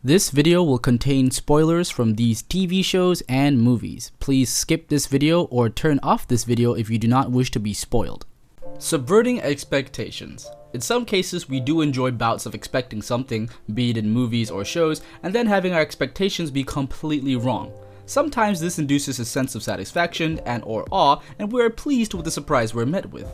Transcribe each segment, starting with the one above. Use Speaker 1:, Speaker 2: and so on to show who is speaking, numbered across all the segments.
Speaker 1: This video will contain spoilers from these TV shows and movies. Please skip this video or turn off this video if you do not wish to be spoiled. Subverting expectations. In some cases, we do enjoy bouts of expecting something, be it in movies or shows, and then having our expectations be completely wrong. Sometimes this induces a sense of satisfaction and or awe, and we are pleased with the surprise we're met with.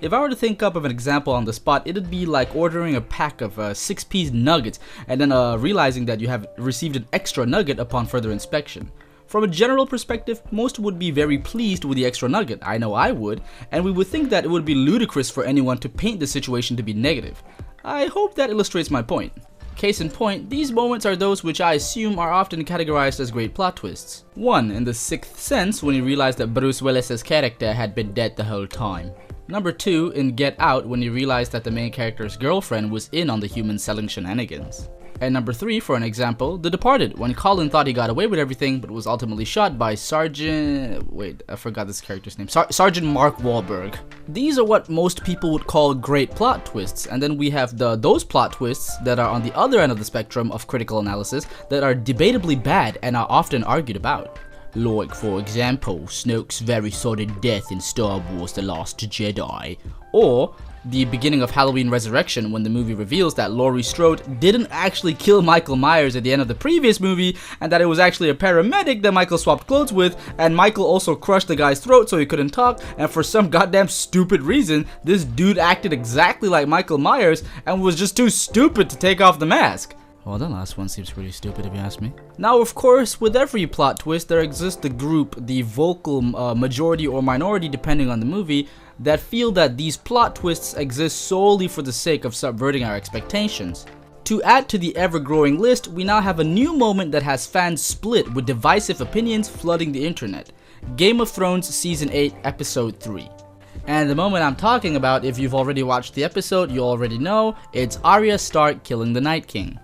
Speaker 1: If I were to think up of an example on the spot, it'd be like ordering a pack of 6-piece nuggets and then realizing that you have received an extra nugget upon further inspection. From a general perspective, most would be very pleased with the extra nugget, I know I would, and we would think that it would be ludicrous for anyone to paint the situation to be negative. I hope that illustrates my point. Case in point, these moments are those which I assume are often categorized as great plot twists. 1. In The Sixth Sense, when you realize that Bruce Willis's character had been dead the whole time. Number 2, in Get Out, when you realize that the main character's girlfriend was in on the human selling shenanigans. And number 3, for an example, The Departed, when Colin thought he got away with everything but was ultimately shot by Sergeant Mark Wahlberg. These are what most people would call great plot twists, and then we have those plot twists that are on the other end of the spectrum of critical analysis that are debatably bad and are often argued about. Like, for example, Snoke's very sudden death in Star Wars The Last Jedi. Or the beginning of Halloween Resurrection, when the movie reveals that Laurie Strode didn't actually kill Michael Myers at the end of the previous movie, and that it was actually a paramedic that Michael swapped clothes with, and Michael also crushed the guy's throat so he couldn't talk, and for some goddamn stupid reason, this dude acted exactly like Michael Myers and was just too stupid to take off the mask. Well, that last one seems pretty stupid if you ask me. Now, of course, with every plot twist, there exists the group, the vocal majority or minority depending on the movie, that feel that these plot twists exist solely for the sake of subverting our expectations. To add to the ever-growing list, we now have a new moment that has fans split with divisive opinions flooding the internet. Game of Thrones Season 8, Episode 3. And the moment I'm talking about, if you've already watched the episode, you already know, it's Arya Stark killing the Night King.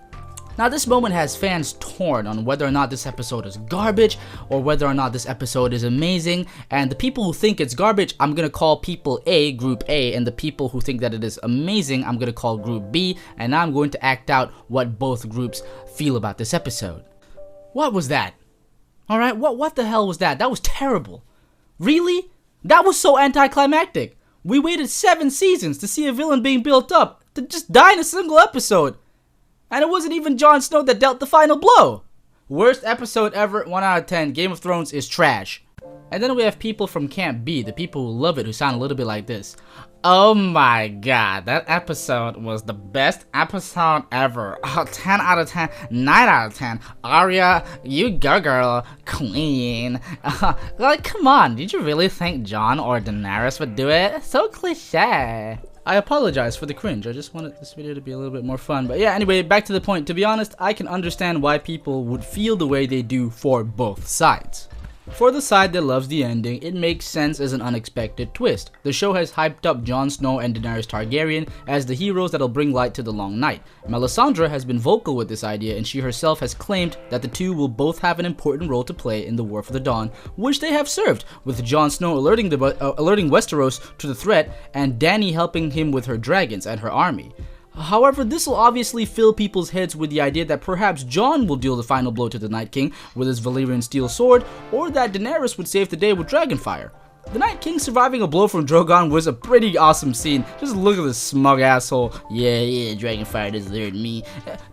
Speaker 1: Now, this moment has fans torn on whether or not this episode is garbage or whether or not this episode is amazing, and the people who think it's garbage, I'm gonna call people A, Group A, and the people who think that it is amazing, I'm gonna call Group B, and now I'm going to act out what both groups feel about this episode. What was that? Alright, what the hell was that? That was terrible. Really? That was so anticlimactic. We waited 7 seasons to see a villain being built up to just die in a single episode. And it wasn't even Jon Snow that dealt the final blow. Worst episode ever, 1 out of 10. Game of Thrones is trash. And then we have people from Camp B, the people who love it, who sound a little bit like this. Oh my god, that episode was the best episode ever. Oh, 10 out of 10, 9 out of 10. Arya, you go girl, queen. Like, come on, did you really think Jon or Daenerys would do it? So cliche. I apologize for the cringe, I just wanted this video to be a little bit more fun. But yeah, anyway, back to the point. To be honest, I can understand why people would feel the way they do for both sides. For the side that loves the ending, it makes sense as an unexpected twist. The show has hyped up Jon Snow and Daenerys Targaryen as the heroes that'll bring light to the long night. Melisandre has been vocal with this idea, and she herself has claimed that the two will both have an important role to play in the War for the Dawn, which they have served, with Jon Snow alerting Westeros to the threat, and Dany helping him with her dragons and her army. However, this will obviously fill people's heads with the idea that perhaps Jon will deal the final blow to the Night King with his Valyrian steel sword, or that Daenerys would save the day with Dragonfire. The Night King surviving a blow from Drogon was a pretty awesome scene. Just look at this smug asshole. Yeah, Dragonfire deserted me.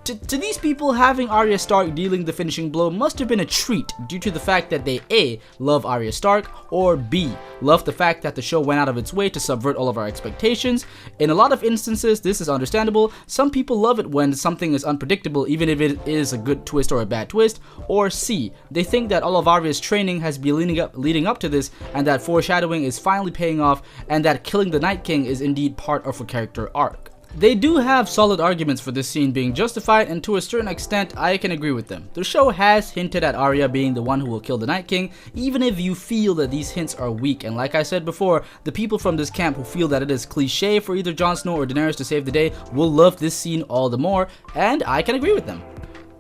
Speaker 1: To these people, having Arya Stark dealing the finishing blow must have been a treat due to the fact that they A, love Arya Stark, or B, love the fact that the show went out of its way to subvert all of our expectations. In a lot of instances, this is understandable. Some people love it when something is unpredictable, even if it is a good twist or a bad twist. Or C, they think that all of Arya's training has been leading up to this, and that foreshadowing is finally paying off, and that killing the Night King is indeed part of a character arc. They do have solid arguments for this scene being justified, and to a certain extent I can agree with them. The show has hinted at Arya being the one who will kill the Night King, even if you feel that these hints are weak, and like I said before, the people from this camp who feel that it is cliche for either Jon Snow or Daenerys to save the day will love this scene all the more, and I can agree with them.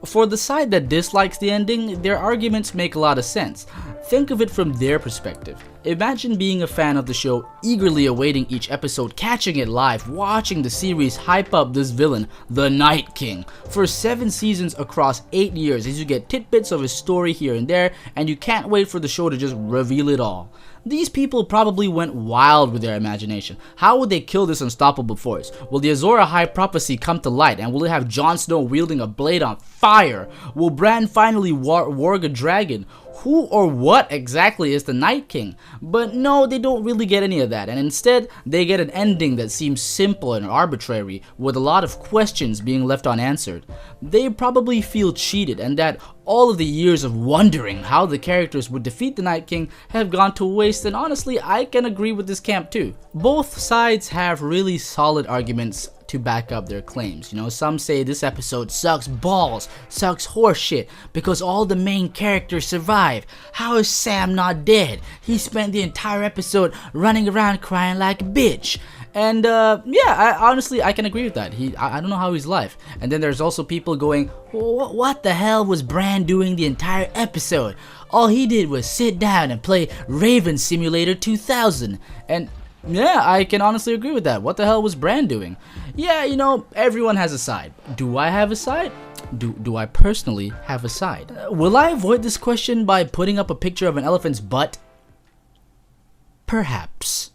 Speaker 1: For the side that dislikes the ending, their arguments make a lot of sense. Think of it from their perspective. Imagine being a fan of the show, eagerly awaiting each episode, catching it live, watching the series hype up this villain, the Night King, for 7 seasons across 8 years, as you get tidbits of his story here and there, and you can't wait for the show to just reveal it all. These people probably went wild with their imagination. How would they kill this unstoppable force? Will the Azor Ahai prophecy come to light, and will it have Jon Snow wielding a blade on fire? Will Bran finally warg a dragon? Who or what exactly is the Night King? But no, they don't really get any of that, and instead, they get an ending that seems simple and arbitrary, with a lot of questions being left unanswered. They probably feel cheated, and that all of the years of wondering how the characters would defeat the Night King have gone to waste, and honestly, I can agree with this camp too. Both sides have really solid arguments to back up their claims. You know, some say this episode sucks balls, sucks horseshit, because all the main characters survive. How is Sam not dead? He spent the entire episode running around crying like a bitch. And yeah, honestly, I can agree with that. I don't know how he's alive. And then there's also people going, what the hell was Bran doing the entire episode? All he did was sit down and play Raven Simulator 2000. And yeah, I can honestly agree with that. What the hell was Bran doing? Yeah, you know, everyone has a side. Do I have a side? Do I personally have a side? Will I avoid this question by putting up a picture of an elephant's butt? Perhaps.